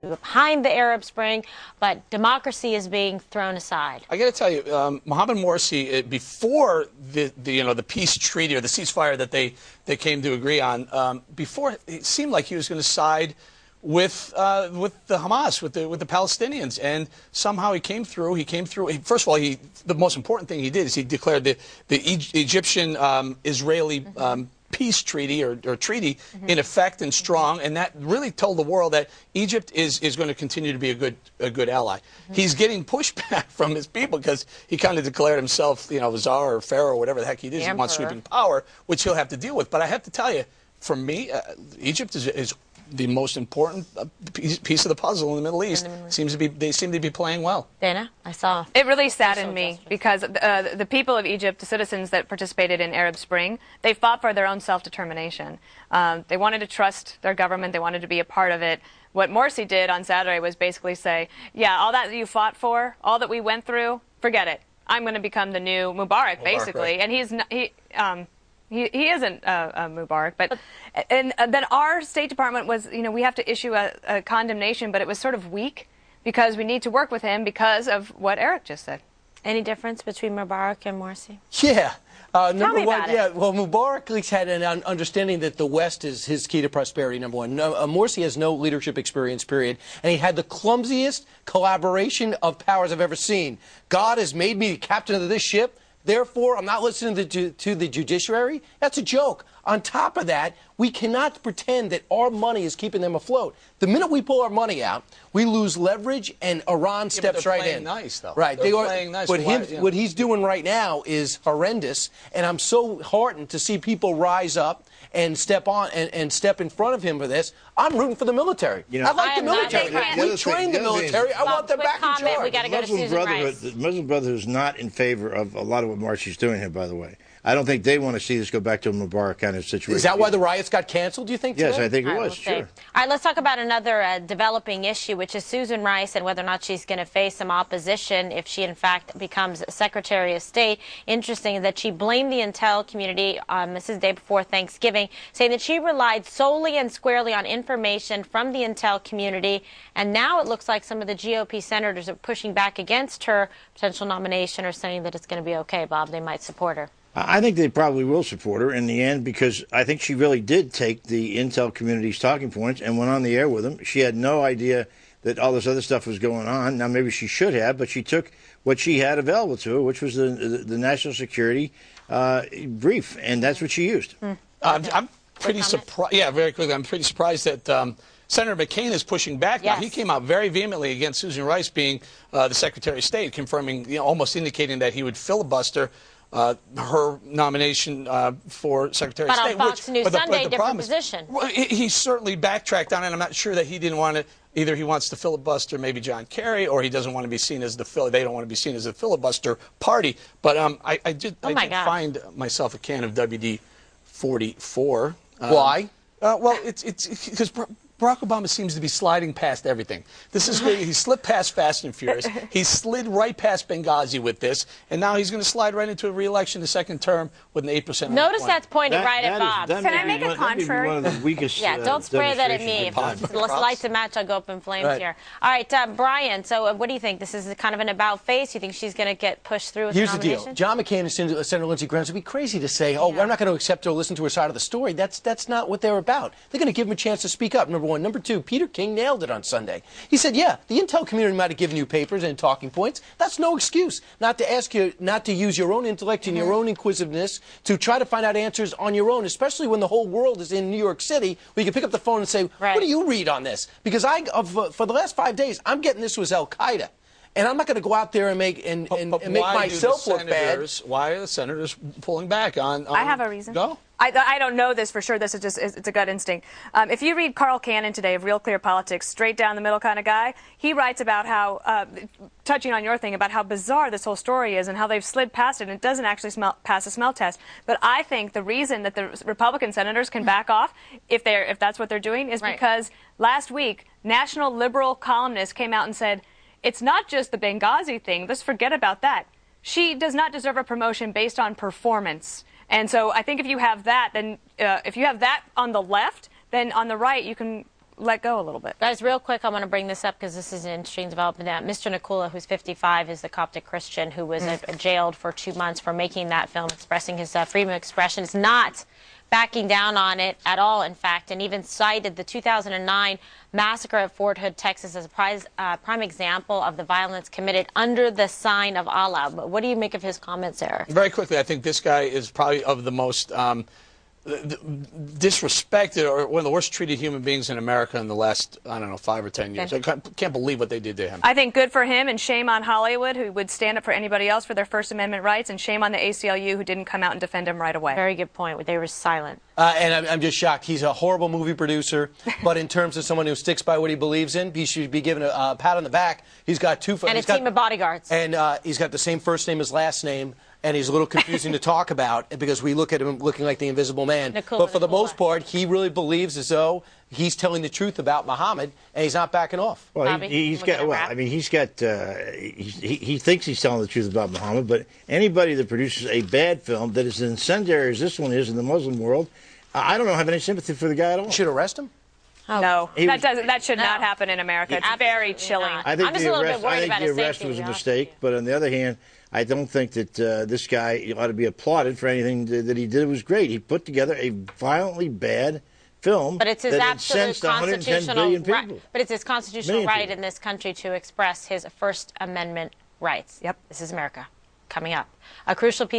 behind the Arab Spring, but democracy is being thrown aside. I got to tell you, Mohammed Morsi, before the peace treaty or the ceasefire that they came to agree on, before it seemed like he was going to side with the Hamas, with the Palestinians, and somehow he came through. First of all, the most important thing he did is he declared the Egyptian Israeli peace treaty or treaty in effect and strong, and that really told the world that Egypt is going to continue to be a good ally. He's getting pushback from his people because he kind of declared himself, czar or pharaoh or whatever the heck he is. He wants sweeping power, which he'll have to deal with. But I have to tell you, for me, Egypt is the most important piece of the puzzle in the Middle East. They seem to be playing well. Dana, I saw. It really saddened me because the people of Egypt, the citizens that participated in Arab Spring, they fought for their own self-determination. They wanted to trust their government. They wanted to be a part of it. What Morsi did on Saturday was basically say, yeah, all that you fought for, all that we went through, forget it. I'm going to become the new Mubarak, basically. Right. And he isn't Mubarak, but and then our State Department was, we have to issue a condemnation, but it was sort of weak because we need to work with him because of what Eric just said. Any difference between Mubarak and Morsi? Yeah. Number one, well, Mubarak at least had an understanding that the West is his key to prosperity, number one. Morsi has no leadership experience, period, and he had the clumsiest collaboration of powers I've ever seen. God has made me the captain of this ship. Therefore, I'm not listening to the judiciary. That's a joke. On top of that, we cannot pretend that our money is keeping them afloat. The minute we pull our money out, we lose leverage, and Iran steps right in. Nice, though. Right, they're playing nice. But what he's doing right now is horrendous, and I'm so heartened to see people rise up and step on and step in front of him for this. I'm rooting for the military. I like the military. We train the military. I want them back in charge. We got to go to Susan Rice. The Muslim Brotherhood is not in favor of a lot of what Morsi's doing here, by the way. I don't think they want to see this go back to a Mubarak kind of situation. Is that why the riots got canceled, do you think, today? Yes, I think it was, sure. All right, let's talk about another developing issue, which is Susan Rice and whether or not she's going to face some opposition if she, in fact, becomes Secretary of State. Interesting that she blamed the intel community on this day before Thanksgiving, saying that she relied solely and squarely on information from the intel community, and now it looks like some of the GOP senators are pushing back against her potential nomination or saying that it's going to be okay, Bob. They might support her. I think they probably will support her in the end because I think she really did take the intel community's talking points and went on the air with them. She had no idea that all this other stuff was going on. Now, maybe she should have, but she took what she had available to her, which was the national security brief, and that's what she used. I'm pretty surprised. Yeah, very quickly. I'm pretty surprised that Senator McCain is pushing back now. He came out very vehemently against Susan Rice being the Secretary of State, confirming, almost indicating that he would filibuster her nomination for Secretary of State. But on Fox News Sunday, different position. Well, he certainly backtracked on it. I'm not sure that he didn't want to. Either he wants to filibuster maybe John Kerry, or he doesn't want to be seen as they don't want to be seen as a filibuster party. But I did find myself a can of WD-44. Why? Well, it's because Barack Obama seems to be sliding past everything. This is great. He slipped past Fast and Furious. He slid right past Benghazi with this, and now he's going to slide right into a re-election the second term with an 8%. Notice that's pointed right at Bob. Can I make a contrary? One of the weakest, yeah, don't spray that at me. If the lights and match, I'll go up in flames here. All right, Brian, so what do you think? This is kind of an about-face? You think she's going to get pushed through with the nomination? Here's the deal. John McCain and Senator Lindsey Graham would be crazy to say, I'm not going to accept or listen to her side of the story. That's not what they're about. They're going to give him a chance to speak up, number one. Number two, Peter King nailed it on Sunday. He said, yeah, the intel community might have given you papers and talking points. That's no excuse not to ask you, not to use your own intellect and your own inquisitiveness to try to find out answers on your own, especially when the whole world is in New York City, where you can pick up the phone and say, what do you read on this? Because for the last 5 days, I'm getting this was Al-Qaeda. And I'm not going to go out there and make myself look bad. Why are the senators pulling back on I have a reason. Go. I don't know this for sure. This is just, it's a gut instinct. If you read Carl Cannon today of Real Clear Politics, straight down the middle kind of guy, he writes about how, touching on your thing, about how bizarre this whole story is and how they've slid past it and it doesn't actually pass a smell test. But I think the reason that the Republican senators can back off, if that's what they're doing, is because last week, national liberal columnists came out and said, it's not just the Benghazi thing. Let's forget about that. She does not deserve a promotion based on performance. And so I think if you have that, then if you have that on the left, then on the right you can let go a little bit. Guys, real quick, I want to bring this up because this is an interesting development. Mr. Nakula, who's 55, is the Coptic Christian who was jailed for 2 months for making that film, expressing his freedom of expression. Is not backing down on it at all, in fact, and even cited the 2009 massacre at Fort Hood, Texas, as a prime example of the violence committed under the sign of Allah. But what do you make of his comments, Eric? Very quickly, I think this guy is probably of the most disrespected or one of the worst treated human beings in America in the last, I don't know, 5 or 10 years. I can't believe what they did to him. I think good for him, and shame on Hollywood, who would stand up for anybody else for their First Amendment rights, and shame on the ACLU, who didn't come out and defend him right away. Very good point. They were silent. And I'm just shocked. He's a horrible movie producer, but in terms of someone who sticks by what he believes in, he should be given a pat on the back. He's got and a team of bodyguards. And he's got the same first name as last name. And he's a little confusing to talk about because we look at him looking like the Invisible Man. But for the most part, he really believes as though he's telling the truth about Muhammad, and he's not backing off. Well, he's got. Well, I mean, he's got. He thinks he's telling the truth about Muhammad, but anybody that produces a bad film that is incendiary as this one is in the Muslim world, I don't have any sympathy for the guy at all. You should arrest him. Oh. No, that should not happen in America. It's very chilling. I think I'm just a little bit worried about his safety. The arrest was a mistake, but on the other hand, I don't think that this guy ought to be applauded for anything that he did. It was great. He put together a violently bad film, but it's his absolute constitutional right. But it's his constitutional right in this country to express his First Amendment rights. Yep. This is America. Coming up, a crucial piece.